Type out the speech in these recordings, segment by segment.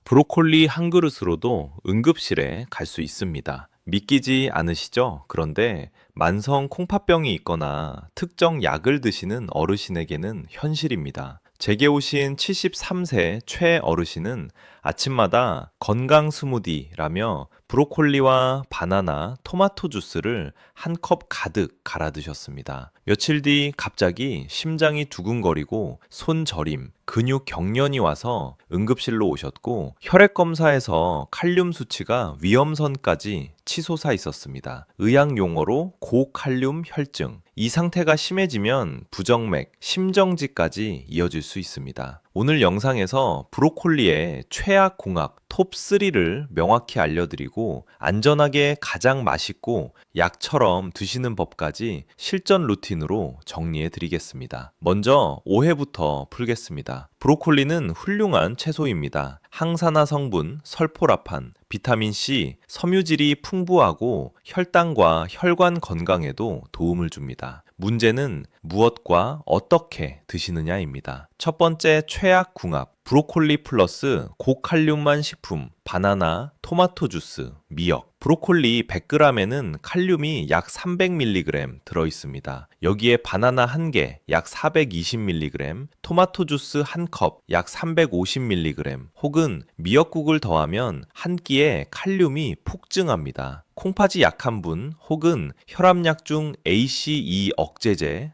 브로콜리 한 그릇으로도 응급실에 갈 수 있습니다. 믿기지 않으시죠? 그런데 만성 콩팥병이 있거나 특정 약을 드시는 어르신에게는 현실입니다. 제게 오신 73세 최 어르신은 아침마다 건강 스무디라며 브로콜리와 바나나, 토마토 주스를 한 컵 가득 갈아 드셨습니다. 며칠 뒤 갑자기 심장이 두근거리고 손 저림, 근육 경련이 와서 응급실로 오셨고 혈액 검사에서 칼륨 수치가 위험선까지 치솟아 있었습니다. 의학 용어로 고칼륨 혈증. 이 상태가 심해지면 부정맥, 심정지까지 이어질 수 있습니다. 오늘 영상에서 브로콜리의 최악 궁합 톱3를 명확히 알려드리고 안전하게 가장 맛있고 약처럼 드시는 법까지 실전 루틴으로 정리해 드리겠습니다. 먼저 오해부터 풀겠습니다. 브로콜리는 훌륭한 채소입니다. 항산화 성분, 설포라판, 비타민C, 섬유질이 풍부하고 혈당과 혈관 건강에도 도움을 줍니다. 문제는 무엇과 어떻게 드시느냐입니다. 첫 번째 최악 궁합, 브로콜리 플러스 고칼륨만 식품, 바나나, 토마토 주스, 미역. 브로콜리 100g에는 칼륨이 약 300mg 들어있습니다. 여기에 바나나 1개, 약 420mg, 토마토 주스 1컵, 약 350mg, 혹은 미역국을 더하면 한 끼에 칼륨이 폭증합니다. 콩팥이 약한 분 혹은 혈압약 중 ACE 억제제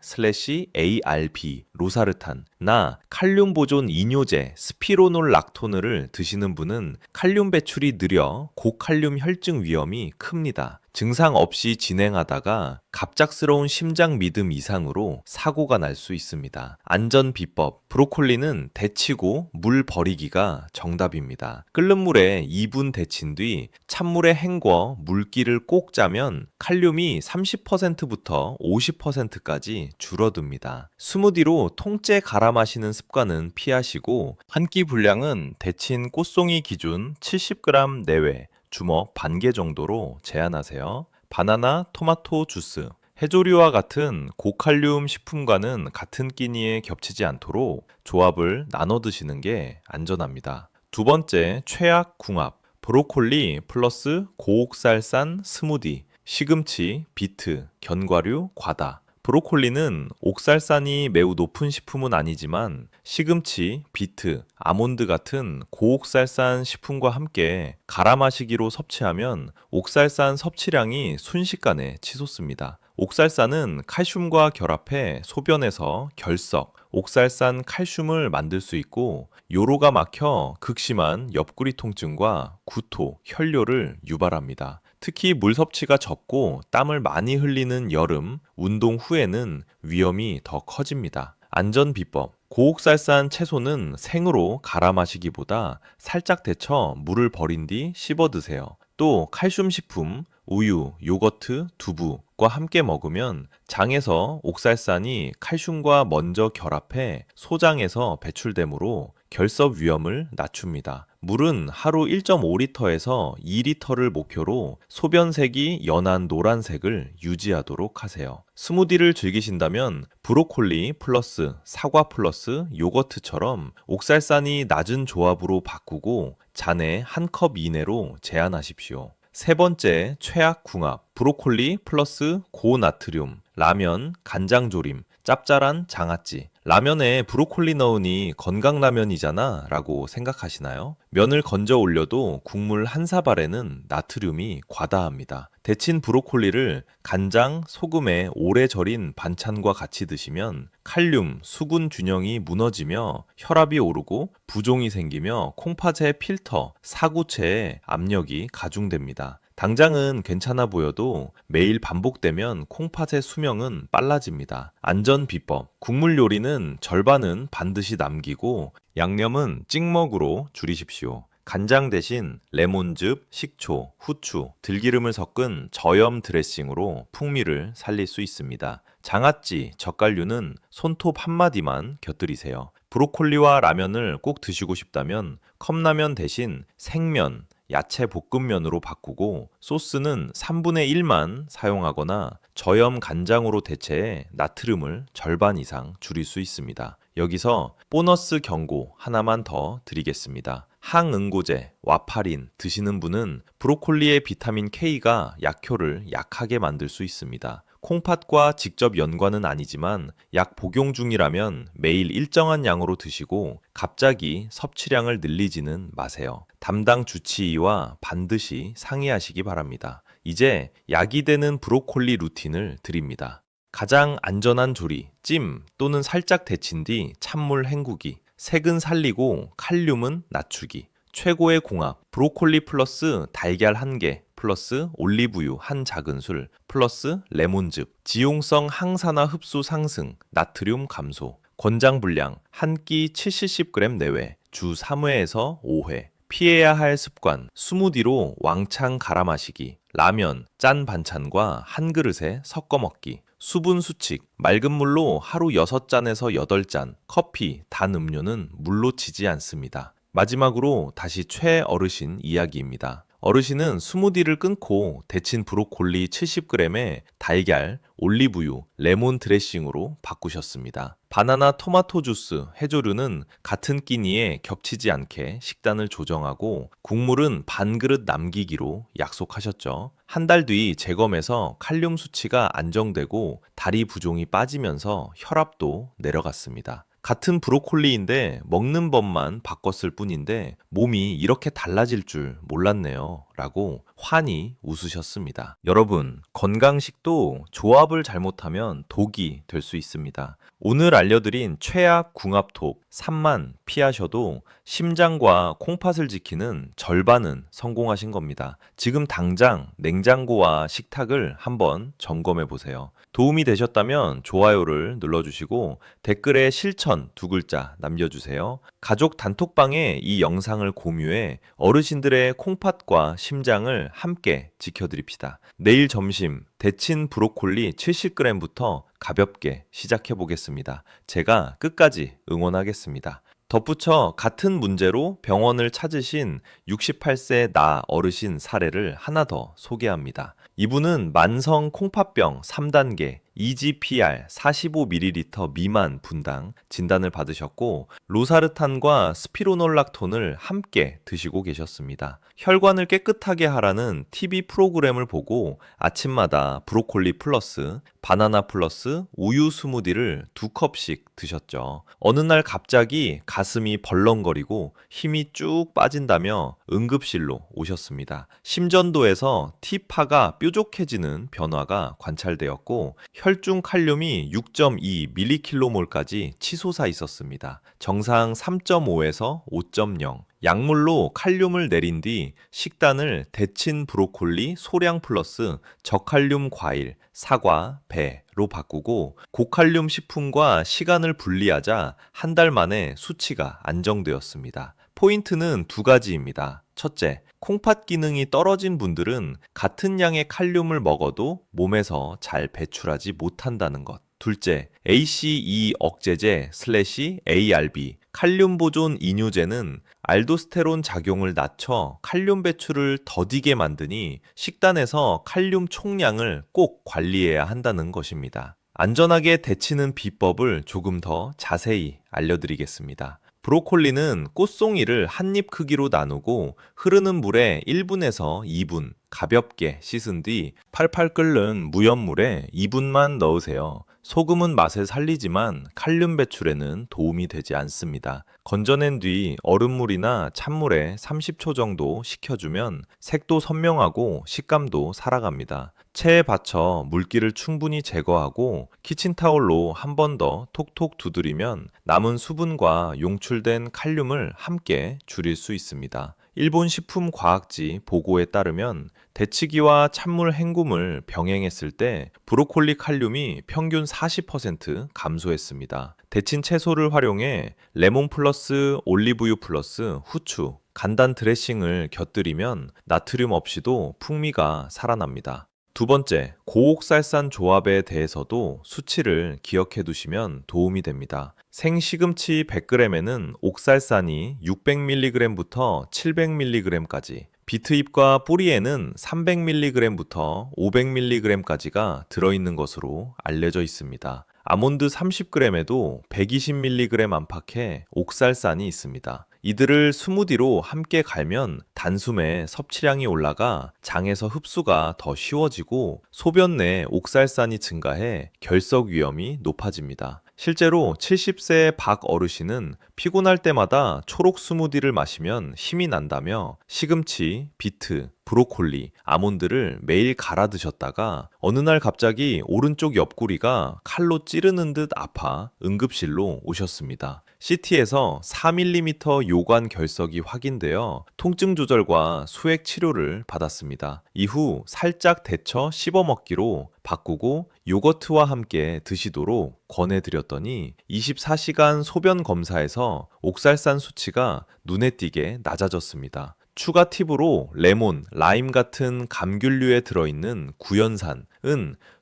ARB, 로사르탄, 나 칼륨 보존 이뇨제 스피로놀락토느를 드시는 분은 칼륨 배출이 느려 고칼륨 혈증 위험이 큽니다. 증상 없이 진행하다가 갑작스러운 심장 미듬 이상으로 사고가 날 수 있습니다. 안전 비법, 브로콜리는 데치고 물 버리기가 정답입니다. 끓는 물에 2분 데친 뒤 찬물에 헹궈 물기를 꼭 짜면 칼륨이 30%부터 50%까지 줄어듭니다. 스무디로 통째 갈아 마시는 습관은 피하시고 한 끼 분량은 데친 꽃송이 기준 70g 내외, 주먹 반 개 정도로 제한하세요. 바나나, 토마토 주스. 해조류와 같은 고칼륨 식품과는 같은 끼니에 겹치지 않도록 조합을 나눠 드시는 게 안전합니다. 두 번째, 최악 궁합. 브로콜리 플러스 고옥살산 스무디. 시금치, 비트, 견과류, 과다. 브로콜리는 옥살산이 매우 높은 식품은 아니지만 시금치, 비트, 아몬드 같은 고옥살산 식품과 함께 갈아 마시기로 섭취하면 옥살산 섭취량이 순식간에 치솟습니다. 옥살산은 칼슘과 결합해 소변에서 결석, 옥살산 칼슘을 만들 수 있고 요로가 막혀 극심한 옆구리 통증과 구토, 혈뇨를 유발합니다. 특히 물 섭취가 적고 땀을 많이 흘리는 여름, 운동 후에는 위험이 더 커집니다. 안전 비법. 고옥살산 채소는 생으로 갈아 마시기보다 살짝 데쳐 물을 버린 뒤 씹어 드세요. 또 칼슘 식품, 우유, 요거트, 두부과 함께 먹으면 장에서 옥살산이 칼슘과 먼저 결합해 소장에서 배출되므로 결석 위험을 낮춥니다. 물은 하루 1.5리터에서 2리터를 목표로 소변색이 연한 노란색을 유지하도록 하세요. 스무디를 즐기신다면 브로콜리 플러스 사과 플러스 요거트처럼 옥살산이 낮은 조합으로 바꾸고 잔에 한 컵 이내로 제한하십시오. 세 번째 최악 궁합, 브로콜리 플러스 고나트륨, 라면, 간장조림, 짭짤한 장아찌. 라면에 브로콜리 넣으니 건강라면이잖아 라고 생각하시나요? 면을 건져 올려도 국물 한 사발에는 나트륨이 과다합니다. 데친 브로콜리를 간장, 소금에 오래 절인 반찬과 같이 드시면 칼륨, 수분 균형이 무너지며 혈압이 오르고 부종이 생기며 콩팥의 필터, 사구체에 압력이 가중됩니다. 당장은 괜찮아 보여도 매일 반복되면 콩팥의 수명은 빨라집니다. 안전 비법. 국물 요리는 절반은 반드시 남기고 양념은 찍먹으로 줄이십시오. 간장 대신 레몬즙, 식초, 후추, 들기름을 섞은 저염 드레싱으로 풍미를 살릴 수 있습니다. 장아찌, 젓갈류는 손톱 한마디만 곁들이세요. 브로콜리와 라면을 꼭 드시고 싶다면 컵라면 대신 생면, 야채 볶음면으로 바꾸고 소스는 3분의 1만 사용하거나 저염 간장으로 대체해 나트륨을 절반 이상 줄일 수 있습니다. 여기서 보너스 경고 하나만 더 드리겠습니다. 항응고제, 와파린 드시는 분은 브로콜리의 비타민 K가 약효를 약하게 만들 수 있습니다. 콩팥과 직접 연관은 아니지만 약 복용 중이라면 매일 일정한 양으로 드시고 갑자기 섭취량을 늘리지는 마세요. 담당 주치의와 반드시 상의하시기 바랍니다. 이제 약이 되는 브로콜리 루틴을 드립니다. 가장 안전한 조리, 찜 또는 살짝 데친 뒤 찬물 헹구기, 색은 살리고 칼륨은 낮추기. 최고의 궁합, 브로콜리 플러스 달걀 1개, 플러스 올리브유 한 작은술, 플러스 레몬즙, 지용성 항산화 흡수 상승, 나트륨 감소, 권장 분량 한 끼 7cc 내외, 주 3회에서 5회. 피해야 할 습관, 스무디로 왕창 갈아 마시기, 라면, 짠 반찬과 한 그릇에 섞어 먹기, 수분 수칙, 맑은 물로 하루 6잔에서 8잔, 커피, 단 음료는 물로 치지 않습니다. 마지막으로 다시 최어르신 이야기입니다. 어르신은 스무디를 끊고 데친 브로콜리 70g에 달걀, 올리브유, 레몬 드레싱으로 바꾸셨습니다. 바나나 토마토 주스, 해조류는 같은 끼니에 겹치지 않게 식단을 조정하고 국물은 반 그릇 남기기로 약속하셨죠. 한 달 뒤 재검에서 칼륨 수치가 안정되고 다리 부종이 빠지면서 혈압도 내려갔습니다. 같은 브로콜리인데 먹는 법만 바꿨을 뿐인데 몸이 이렇게 달라질 줄 몰랐네요. 라고 환히 웃으셨습니다. 여러분, 건강식도 조합을 잘못하면 독이 될 수 있습니다. 오늘 알려드린 최악 궁합톱 3만 피하셔도 심장과 콩팥을 지키는 절반은 성공하신 겁니다. 지금 당장 냉장고와 식탁을 한번 점검해 보세요. 도움이 되셨다면 좋아요를 눌러주시고 댓글에 실천 2글자 남겨주세요. 가족 단톡방에 이 영상을 공유해 어르신들의 콩팥과 심장을 함께 지켜드립시다. 내일 점심 데친 브로콜리 70g부터 가볍게 시작해 보겠습니다. 제가 끝까지 응원하겠습니다. 덧붙여 같은 문제로 병원을 찾으신 68세 나 어르신 사례를 하나 더 소개합니다. 이분은 만성 콩팥병 3단계 EGPR 45ml 미만 분당 진단을 받으셨고 로사르탄과 스피로놀락톤을 함께 드시고 계셨습니다. 혈관을 깨끗하게 하라는 TV 프로그램을 보고 아침마다 브로콜리 플러스 바나나 플러스 우유 스무디를 2컵씩 드셨죠. 어느 날 갑자기 가슴이 벌렁거리고 힘이 쭉 빠진다며 응급실로 오셨습니다. 심전도에서 T파가 뾰족해지는 변화가 관찰되었고 혈중 칼륨이 6.2mg까지 치솟아 있었습니다. 정상 3.5에서 5.0. 약물로 칼륨을 내린 뒤 식단을 데친 브로콜리 소량 플러스 저칼륨 과일, 사과, 배로 바꾸고 고칼륨 식품과 시간을 분리하자 한 달 만에 수치가 안정되었습니다. 포인트는 2가지입니다. 첫째, 콩팥 기능이 떨어진 분들은 같은 양의 칼륨을 먹어도 몸에서 잘 배출하지 못한다는 것. 둘째, ACE 억제제 /ARB 칼륨 보존 이뇨제는 알도스테론 작용을 낮춰 칼륨 배출을 더디게 만드니 식단에서 칼륨 총량을 꼭 관리해야 한다는 것입니다. 안전하게 데치는 비법을 조금 더 자세히 알려드리겠습니다. 브로콜리는 꽃송이를 한 입 크기로 나누고 흐르는 물에 1분에서 2분 가볍게 씻은 뒤 팔팔 끓는 무염물에 2분만 넣으세요. 소금은 맛을 살리지만 칼륨 배출에는 도움이 되지 않습니다. 건져낸 뒤 얼음물이나 찬물에 30초 정도 식혀주면 색도 선명하고 식감도 살아갑니다. 체에 받쳐 물기를 충분히 제거하고 키친타올로 한 번 더 톡톡 두드리면 남은 수분과 용출된 칼륨을 함께 줄일 수 있습니다. 일본 식품과학지 보고에 따르면 데치기와 찬물 헹굼을 병행했을 때 브로콜리 칼륨이 평균 40% 감소했습니다. 데친 채소를 활용해 레몬 플러스 올리브유 플러스 후추, 간단 드레싱을 곁들이면 나트륨 없이도 풍미가 살아납니다. 두 번째, 고옥살산 조합에 대해서도 수치를 기억해 두시면 도움이 됩니다. 생시금치 100g에는 옥살산이 600mg부터 700mg까지, 비트잎과 뿌리에는 300mg부터 500mg까지가 들어있는 것으로 알려져 있습니다. 아몬드 30g에도 120mg 안팎의 옥살산이 있습니다. 이들을 스무디로 함께 갈면 단숨에 섭취량이 올라가 장에서 흡수가 더 쉬워지고 소변 내 옥살산이 증가해 결석 위험이 높아집니다. 실제로 70세 박 어르신은 피곤할 때마다 초록 스무디를 마시면 힘이 난다며 시금치, 비트, 브로콜리, 아몬드를 매일 갈아 드셨다가 어느 날 갑자기 오른쪽 옆구리가 칼로 찌르는 듯 아파 응급실로 오셨습니다. CT에서 4mm 요관 결석이 확인되어 통증 조절과 수액 치료를 받았습니다. 이후 살짝 데쳐 씹어 먹기로 바꾸고 요거트와 함께 드시도록 권해드렸더니 24시간 소변 검사에서 옥살산 수치가 눈에 띄게 낮아졌습니다. 추가 팁으로 레몬, 라임 같은 감귤류에 들어있는 구연산은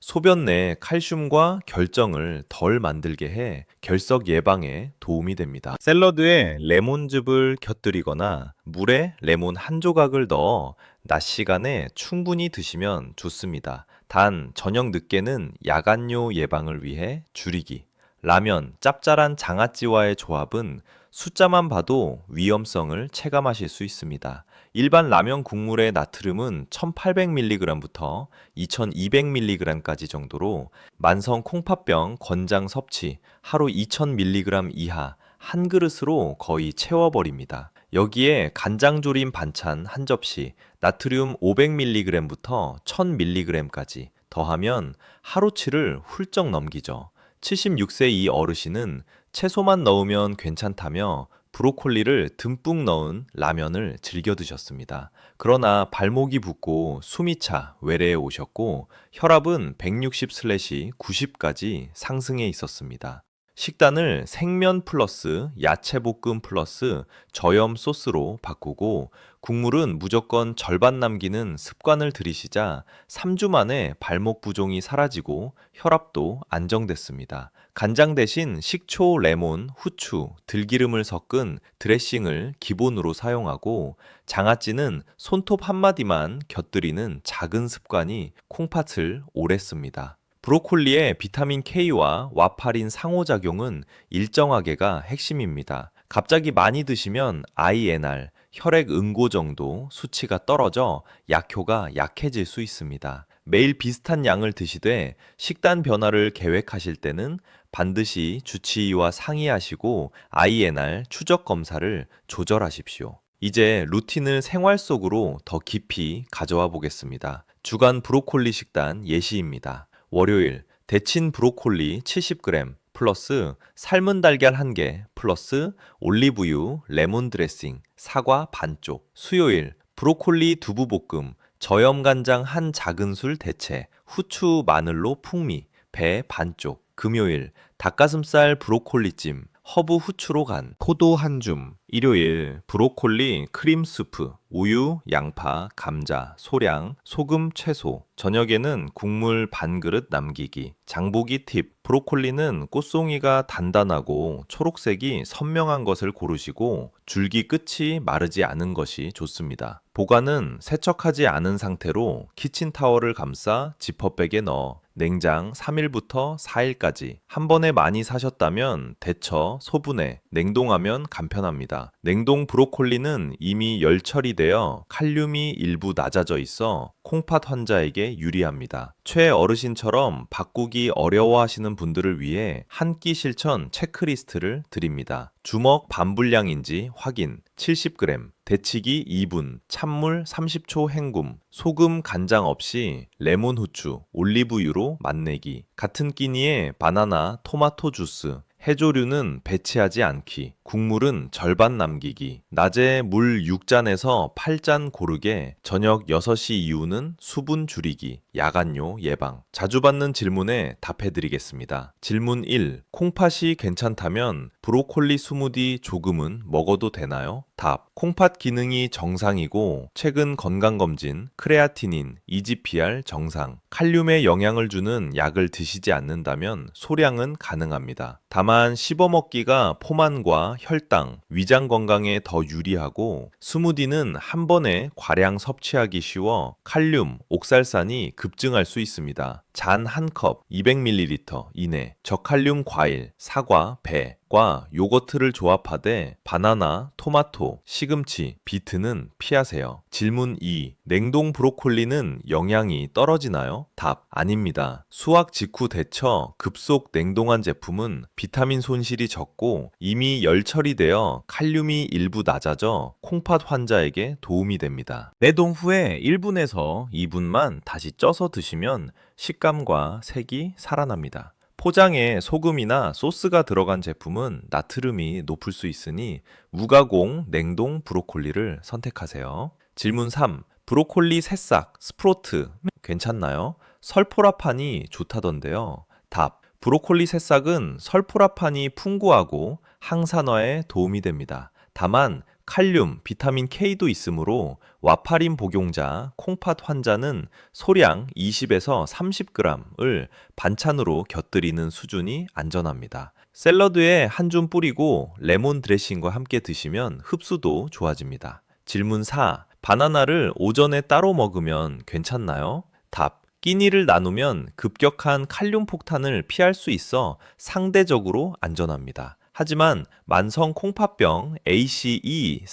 소변 내 칼슘과 결정을 덜 만들게 해 결석 예방에 도움이 됩니다. 샐러드에 레몬즙을 곁들이거나 물에 레몬 한 조각을 넣어 낮 시간에 충분히 드시면 좋습니다. 단 저녁 늦게는 야간요 예방을 위해 줄이기. 라면, 짭짤한 장아찌와의 조합은 숫자만 봐도 위험성을 체감하실 수 있습니다. 일반 라면 국물의 나트륨은 1800mg부터 2200mg까지 정도로 만성 콩팥병 권장 섭취 하루 2000mg 이하 한 그릇으로 거의 채워버립니다. 여기에 간장조림 반찬 한 접시, 나트륨 500mg부터 1000mg까지 더하면 하루치를 훌쩍 넘기죠. 76세 이 어르신은 채소만 넣으면 괜찮다며 브로콜리를 듬뿍 넣은 라면을 즐겨 드셨습니다. 그러나 발목이 붓고 숨이 차 외래에 오셨고 혈압은 160/90까지 상승해 있었습니다. 식단을 생면 플러스 야채볶음 플러스 저염 소스로 바꾸고 국물은 무조건 절반 남기는 습관을 들이시자 3주 만에 발목 부종이 사라지고 혈압도 안정됐습니다. 간장 대신 식초, 레몬, 후추, 들기름을 섞은 드레싱을 기본으로 사용하고 장아찌는 손톱 한마디만 곁들이는 작은 습관이 콩팥을 오래 씁니다. 브로콜리의 비타민 K와 와파린 상호작용은 일정하게가 핵심입니다. 갑자기 많이 드시면 INR, 혈액 응고 정도 수치가 떨어져 약효가 약해질 수 있습니다. 매일 비슷한 양을 드시되 식단 변화를 계획하실 때는 반드시 주치의와 상의하시고 INR 추적 검사를 조절하십시오. 이제 루틴을 생활 속으로 더 깊이 가져와 보겠습니다. 주간 브로콜리 식단 예시입니다. 월요일 데친 브로콜리 70g 플러스 삶은 달걀 1개 플러스 올리브유, 레몬 드레싱, 사과 반쪽. 수요일 브로콜리 두부볶음, 저염 간장 한 작은술 대체, 후추 마늘로 풍미, 배 반쪽. 금요일 닭가슴살 브로콜리찜, 허브 후추로 간, 포도 한 줌. 일요일 브로콜리 크림 수프, 우유, 양파, 감자, 소량, 소금 최소. 저녁에는 국물 반 그릇 남기기. 장보기 팁. 브로콜리는 꽃송이가 단단하고 초록색이 선명한 것을 고르시고 줄기 끝이 마르지 않은 것이 좋습니다. 보관은 세척하지 않은 상태로 키친타월을 감싸 지퍼백에 넣어 냉장 3일부터 4일까지. 한 번에 많이 사셨다면 데쳐 소분해 냉동하면 간편합니다. 냉동 브로콜리는 이미 열 처리되어 칼륨이 일부 낮아져 있어 콩팥 환자에게 유리합니다. 최어르신처럼 바꾸기 어려워하시는 분들을 위해 한 끼 실천 체크리스트를 드립니다. 주먹 반 분량인지 확인 70g, 데치기 2분, 찬물 30초 헹굼, 소금, 간장 없이 레몬 후추, 올리브유로 맛내기. 같은 끼니에 바나나, 토마토 주스, 해조류는 배치하지 않기, 국물은 절반 남기기, 낮에 물 6잔에서 8잔 고르게, 저녁 6시 이후는 수분 줄이기, 야간요 예방. 자주 받는 질문에 답해드리겠습니다. 질문 1. 콩팥이 괜찮다면 브로콜리 스무디 조금은 먹어도 되나요? 답. 콩팥 기능이 정상이고 최근 건강검진, 크레아티닌, EGPR 정상, 칼륨에 영향을 주는 약을 드시지 않는다면 소량은 가능합니다. 다만 씹어먹기가 포만과 혈당, 위장 건강에 더 유리하고 스무디는 한 번에 과량 섭취하기 쉬워 칼륨, 옥살산이 급증할 수 있습니다. 잔 한 컵 200ml 이내, 저칼륨 과일, 사과, 배, 과 요거트를 조합하되 바나나, 토마토, 시금치, 비트는 피하세요. 질문 2. 냉동 브로콜리는 영양이 떨어지나요? 답. 아닙니다. 수확 직후 데쳐 급속 냉동한 제품은 비타민 손실이 적고 이미 열 처리되어 칼륨이 일부 낮아져 콩팥 환자에게 도움이 됩니다. 냉동 후에 1분에서 2분만 다시 쪄서 드시면 식감과 색이 살아납니다. 포장에 소금이나 소스가 들어간 제품은 나트륨이 높을 수 있으니 무가공 냉동 브로콜리를 선택하세요. 질문 3. 브로콜리 새싹, 스프로트 괜찮나요? 설포라판이 좋다던데요. 답. 브로콜리 새싹은 설포라판이 풍부하고 항산화에 도움이 됩니다. 다만 칼륨, 비타민 K도 있으므로 와파린 복용자, 콩팥 환자는 소량 20에서 30g을 반찬으로 곁들이는 수준이 안전합니다. 샐러드에 한 줌 뿌리고 레몬 드레싱과 함께 드시면 흡수도 좋아집니다. 질문 4. 바나나를 오전에 따로 먹으면 괜찮나요? 답. 끼니를 나누면 급격한 칼륨 폭탄을 피할 수 있어 상대적으로 안전합니다. 하지만 만성 콩팥병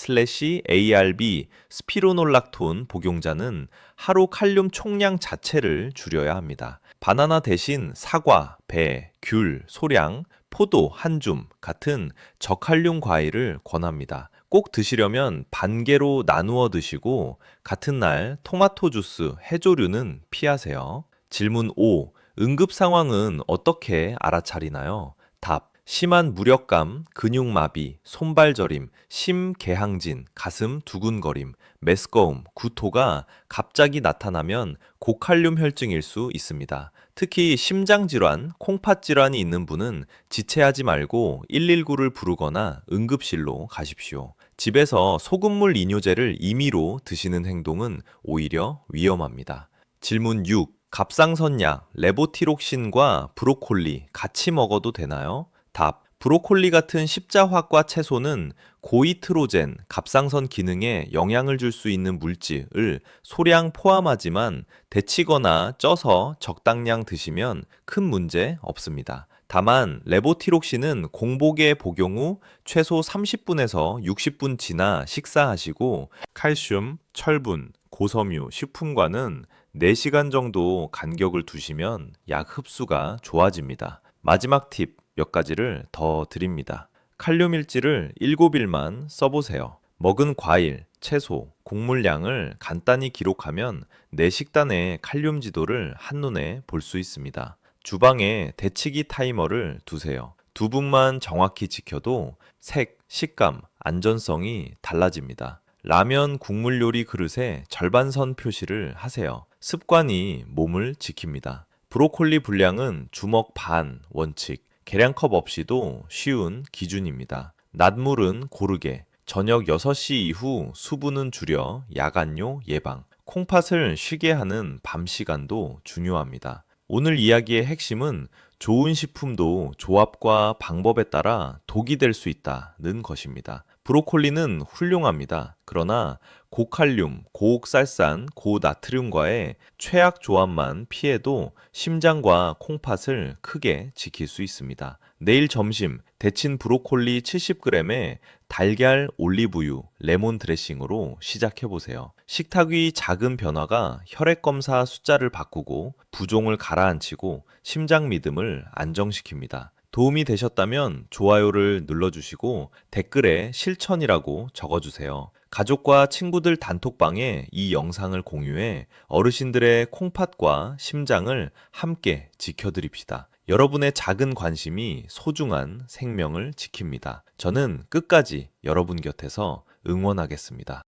ACE/ARB 스피로놀락톤 복용자는 하루 칼륨 총량 자체를 줄여야 합니다. 바나나 대신 사과, 배, 귤, 소량, 포도 한 줌 같은 저칼륨 과일을 권합니다. 꼭 드시려면 반 개로 나누어 드시고 같은 날 토마토 주스, 해조류는 피하세요. 질문 5. 응급 상황은 어떻게 알아차리나요? 답. 심한 무력감, 근육마비, 손발 저림, 심개항진, 가슴 두근거림, 메스꺼움, 구토가 갑자기 나타나면 고칼륨 혈증일 수 있습니다. 특히 심장질환, 콩팥질환이 있는 분은 지체하지 말고 119를 부르거나 응급실로 가십시오. 집에서 소금물 이뇨제를 임의로 드시는 행동은 오히려 위험합니다. 질문 6. 갑상선약, 레보티록신과 브로콜리 같이 먹어도 되나요? 답. 브로콜리 같은 십자화과 채소는 고이트로젠, 갑상선 기능에 영향을 줄 수 있는 물질을 소량 포함하지만 데치거나 쪄서 적당량 드시면 큰 문제 없습니다. 다만 레보티록신은 공복에 복용 후 최소 30분에서 60분 지나 식사하시고 칼슘, 철분, 고섬유, 식품과는 4시간 정도 간격을 두시면 약 흡수가 좋아집니다. 마지막 팁 몇 가지를 더 드립니다. 칼륨 일지를 7일만 써보세요. 먹은 과일, 채소, 곡물량을 간단히 기록하면 내 식단의 칼륨 지도를 한눈에 볼 수 있습니다. 주방에 데치기 타이머를 두세요. 2분만 정확히 지켜도 색, 식감, 안전성이 달라집니다. 라면 국물 요리 그릇에 절반선 표시를 하세요. 습관이 몸을 지킵니다. 브로콜리 분량은 주먹 반 원칙, 계량컵 없이도 쉬운 기준입니다. 낮물은 고르게, 저녁 6시 이후 수분은 줄여 야간요 예방, 콩팥을 쉬게 하는 밤 시간도 중요합니다. 오늘 이야기의 핵심은 좋은 식품도 조합과 방법에 따라 독이 될 수 있다는 것입니다. 브로콜리는 훌륭합니다. 그러나 고칼륨, 고옥살산, 고나트륨과의 최악 조합만 피해도 심장과 콩팥을 크게 지킬 수 있습니다. 내일 점심 데친 브로콜리 70g에 달걀, 올리브유, 레몬 드레싱으로 시작해보세요. 식탁 위 작은 변화가 혈액 검사 숫자를 바꾸고 부종을 가라앉히고 심장 리듬을 안정시킵니다. 도움이 되셨다면 좋아요를 눌러주시고 댓글에 실천이라고 적어주세요. 가족과 친구들 단톡방에 이 영상을 공유해 어르신들의 콩팥과 심장을 함께 지켜드립시다. 여러분의 작은 관심이 소중한 생명을 지킵니다. 저는 끝까지 여러분 곁에서 응원하겠습니다.